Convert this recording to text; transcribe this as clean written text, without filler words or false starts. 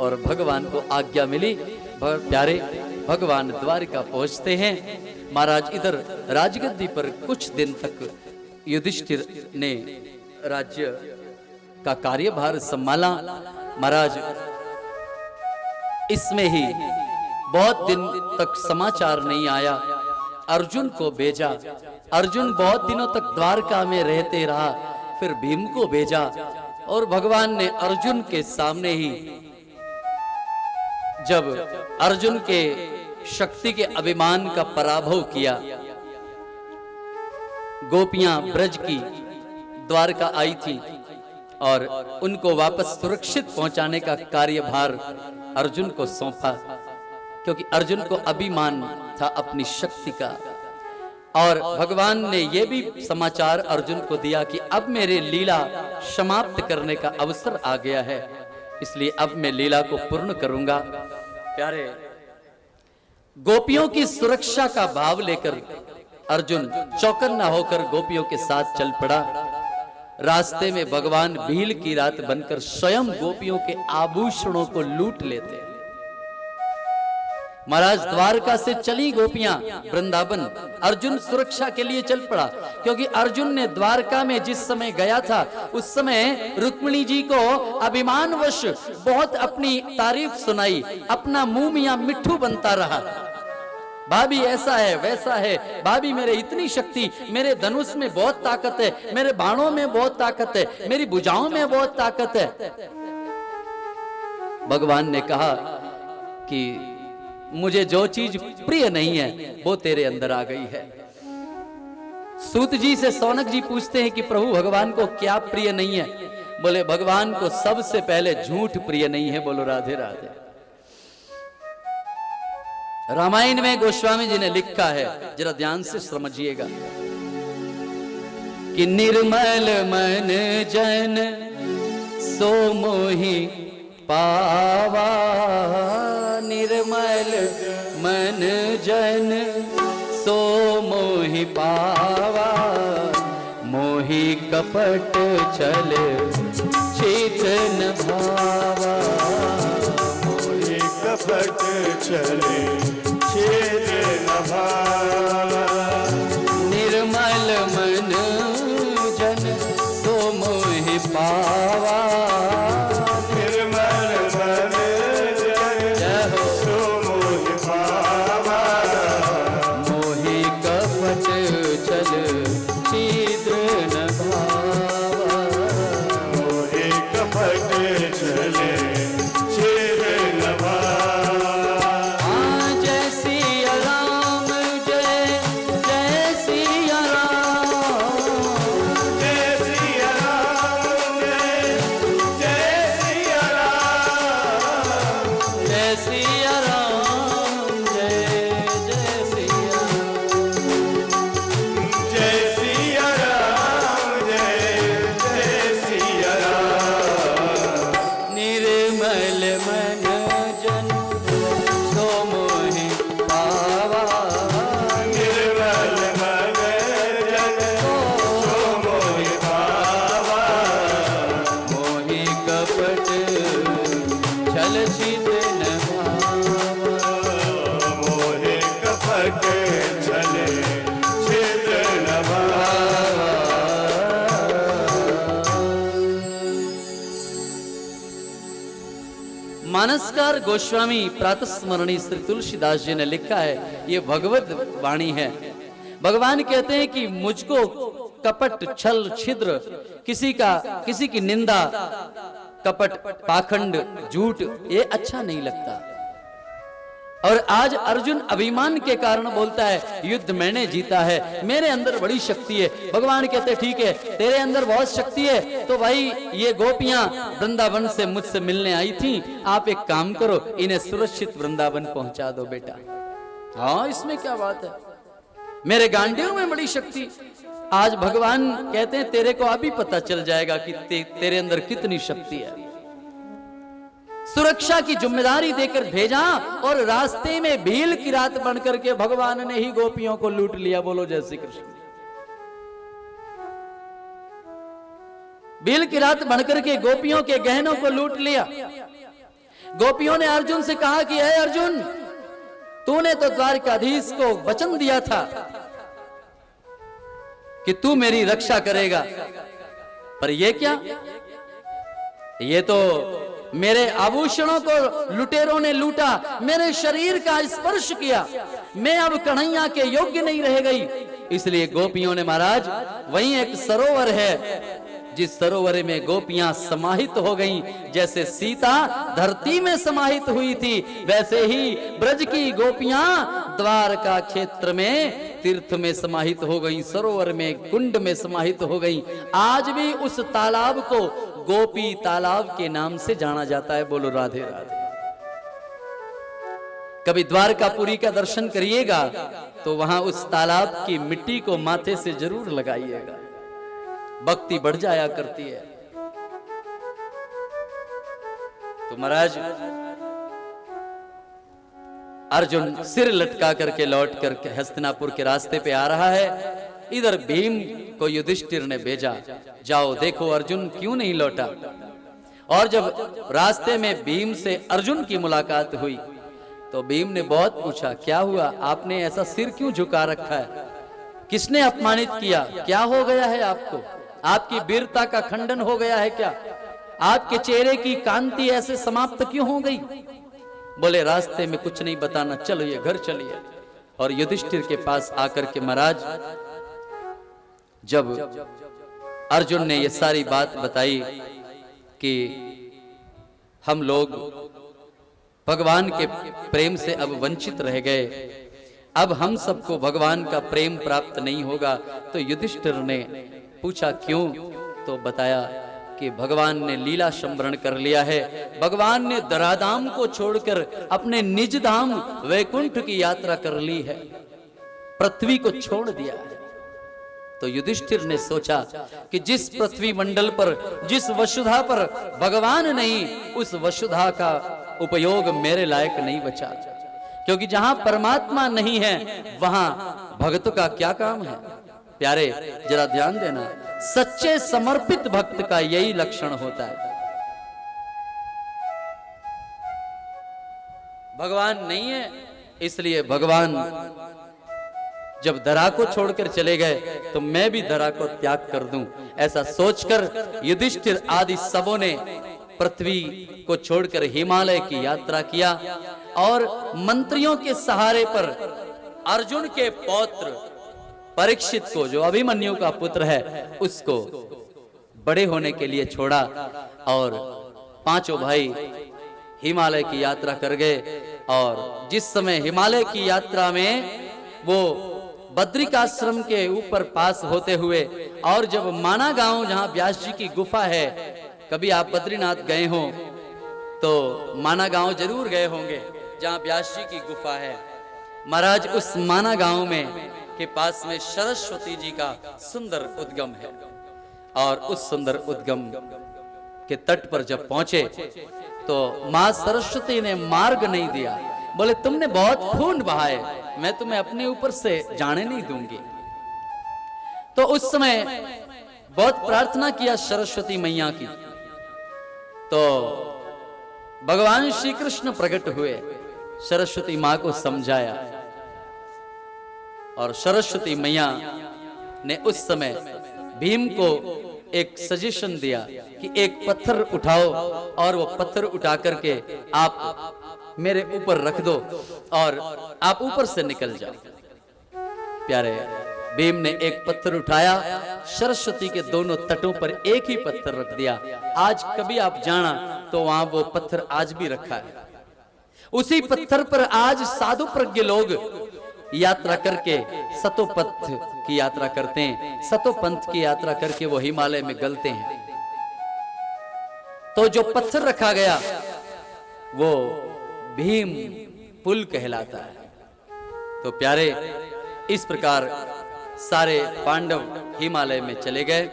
और भगवान को आज्ञा मिली। प्यारे भगवान द्वारिका पहुंचते हैं। महाराज इधर राजगद्दी पर कुछ दिन तक युधिष्ठिर ने राज्य का कार्यभार संभाला। महाराज इसमें ही बहुत दिन तक समाचार नहीं आया। अर्जुन को भेजा। अर्जुन बहुत दिनों तक द्वारका में रहते रहा। फिर भीम को भेजा और भगवान ने अर्जुन के सामने ही, जब अर्जुन के शक्ति के अभिमान का पराभव किया, गोपियां ब्रज की द्वारका आई थी और उनको वापस सुरक्षित पहुंचाने का कार्यभार अर्जुन को सौंपा, क्योंकि अर्जुन को अभिमान था अपनी शक्ति का। और भगवान ने यह भी समाचार अर्जुन को दिया कि अब मेरे लीला समाप्त करने का अवसर आ गया है, इसलिए अब मैं लीला को पूर्ण करूंगा। प्यारे, गोपियों की सुरक्षा का भाव लेकर अर्जुन चौकन्ना होकर गोपियों के साथ चल पड़ा। रास्ते में भगवान भील की रात बनकर स्वयं गोपियों के आभूषणों को लूट लेते। महाराज द्वारका से चली गोपियां वृंदावन। अर्जुन सुरक्षा के लिए चल पड़ा, क्योंकि अर्जुन ने द्वारका में जिस समय गया था उस समय रुक्मिणी जी को अभिमानवश बहुत अपनी तारीफ सुनाई। अपना मुंह मियां मिट्ठू बनता रहा। भाभी ऐसा है वैसा है, भाभी मेरे इतनी शक्ति, मेरे धनुष में बहुत ताकत है, मेरे बाणों में बहुत ताकत है, मेरी भुजाओं में बहुत ताकत है। भगवान ने कहा कि मुझे जो चीज प्रिय नहीं है वो तेरे अंदर आ गई है। सूत जी से सौनक जी पूछते हैं कि प्रभु भगवान को क्या प्रिय नहीं है? बोले भगवान को सबसे पहले झूठ प्रिय नहीं है। बोलो राधे राधे। रामायण में गोस्वामी जी ने लिखा है, जरा ध्यान से समझिएगा, कि निर्मल मन जन सो मोहि पावा, निर्मल मन जन सो मोहि पावा, मोहि कपट छल चित न भावा, मोहि कपट छल चित न भावा, निर्मल मन जन सो मोहि पावा, मानसकार गोस्वामी प्रातस्मरणी श्री तुलसीदास जी ने लिखा है, ये भगवत वाणी है। भगवान कहते हैं कि मुझको कपट छल छिद्र, किसी की निंदा, कपट पाखंड झूठ, ये अच्छा नहीं लगता। और आज अर्जुन अभिमान के कारण बोलता है युद्ध मैंने जीता है, मेरे अंदर बड़ी शक्ति है। भगवान कहते ठीक है, तेरे अंदर बहुत शक्ति है, तो भाई ये गोपियां वृंदावन से मुझसे मिलने आई थी, आप एक काम करो, इन्हें सुरक्षित वृंदावन पहुंचा दो बेटा। हाँ, इसमें क्या बात है, मेरे गांडियों में बड़ी शक्ति। आज भगवान कहते हैं तेरे को अभी पता चल जाएगा कि तेरे अंदर कितनी शक्ति है। सुरक्षा की जिम्मेदारी देकर भेजा और रास्ते में भील की रात बनकर के भगवान ने ही गोपियों को लूट लिया। बोलो जय श्री कृष्ण। भील की रात बनकर के गोपियों के गहनों को लूट लिया। गोपियों ने अर्जुन से कहा कि हे अर्जुन, तूने तो द्वारकाधीश को वचन दिया था कि तू मेरी रक्षा करेगा, पर ये क्या? ये तो मेरे आभूषणों को लुटेरों ने लूटा, मेरे शरीर का स्पर्श किया, मैं अब कन्हैया के योग्य नहीं रह गई। इसलिए गोपियों ने महाराज, वहीं एक सरोवर है, जिस सरोवर में गोपियां समाहित हो गईं, जैसे सीता धरती में समाहित हुई थी, वैसे ही ब्रज की गोपियां द्वारका क्षेत्र में तीर्थ में समाहित हो गईं, सरोवर में कुंड में समाहित हो गईं। आज भी उस तालाब को गोपी तालाब के नाम से जाना जाता है। बोलो राधे राधे। कभी द्वारकापुरी का दर्शन करिएगा तो वहां उस तालाब की मिट्टी को माथे से जरूर लगाइएगा, भक्ति बढ़ जाया करती है। तो महाराज अर्जुन सिर लटका करके लौट करके हस्तिनापुर के रास्ते पे आ रहा है। इधर भीम को युधिष्ठिर ने भेजा, जाओ देखो अर्जुन क्यों नहीं लौटा। और जब रास्ते में भीम से अर्जुन की मुलाकात हुई तो भीम ने बहुत पूछा, क्या हुआ, आपने ऐसा सिर क्यों झुका रखा है, किसने अपमानित किया, क्या हो गया है आपको, आपकी वीरता का खंडन हो गया है क्या, आपके चेहरे की कांति ऐसे समाप्त क्यों हो गई? बोले रास्ते में कुछ नहीं बताना, चलो ये घर चलिए। और युधिष्ठिर के पास आकर के महाराज जब अर्जुन ने ये सारी बात बताई कि हम लोग भगवान के प्रेम से अब वंचित रह गए, अब हम सबको भगवान का प्रेम प्राप्त नहीं होगा, तो युधिष्ठिर ने पूछा क्यों? तो बताया कि भगवान ने लीला संवरण कर लिया है, भगवान ने धराधाम को छोड़कर अपने निज धाम वैकुंठ की यात्रा कर ली है, पृथ्वी को छोड़ दिया है। तो युधिष्ठिर ने सोचा कि जिस पृथ्वी मंडल पर, जिस वसुधा पर भगवान नहीं, उस वसुधा का उपयोग मेरे लायक नहीं बचा, क्योंकि जहां परमात्मा नहीं है वहां भक्त का क्या काम है। प्यारे जरा ध्यान देना, सच्चे समर्पित भक्त का यही लक्षण होता है। भगवान नहीं है, इसलिए भगवान जब धरा को छोड़कर चले गए तो मैं भी धरा को त्याग कर दूं, ऐसा सोचकर युधिष्ठिर आदि सबों ने पृथ्वी को छोड़कर हिमालय की यात्रा किया। और मंत्रियों के सहारे पर अर्जुन के पौत्र परीक्षित को, जो अभिमन्यु का पुत्र है, उसको बड़े होने के लिए छोड़ा और पांचों भाई हिमालय की यात्रा कर गए। और जिस समय हिमालय की यात्रा में वो बद्रिकाश्रम के ऊपर पास होते हुए, और जब माना गांव जहां व्यास जी की गुफा है, कभी आप बद्रीनाथ गए हो तो माना गांव जरूर गए होंगे जहां व्यास जी की गुफा है। महाराज उस माना गांव में के पास में सरस्वती जी का सुंदर उद्गम है, और उस सुंदर उद्गम के तट पर जब पहुंचे तो मां सरस्वती ने मार्ग नहीं दिया, बोले तुमने बहुत खून बहाए, मैं तुम्हें अपने ऊपर से जाने नहीं दूंगी। तो उस समय बहुत प्रार्थना किया सरस्वती मैया की, तो भगवान श्री कृष्ण प्रकट हुए, सरस्वती मां को समझाया, और सरस्वती मैया ने उस समय भीम को एक सजेशन दिया कि एक पत्थर उठाओ, और वो पत्थर उठा करके आप मेरे ऊपर रख दो और आप ऊपर से निकल जाओ। प्यारे भीम ने एक पत्थर उठाया, सरस्वती के दोनों तटों पर एक ही पत्थर रख दिया। आज कभी आप जाना तो वहां वो पत्थर आज भी रखा है। उसी पत्थर पर आज साधु प्रज्ञ लोग यात्रा करके सतोपंथ की यात्रा करते हैं, सतोपंथ की यात्रा करके वो हिमालय में गलते हैं। तो जो पत्थर रखा गया वो भीम पुल कहलाता है। तो प्यारे इस प्रकार सारे पांडव हिमालय में चले गए।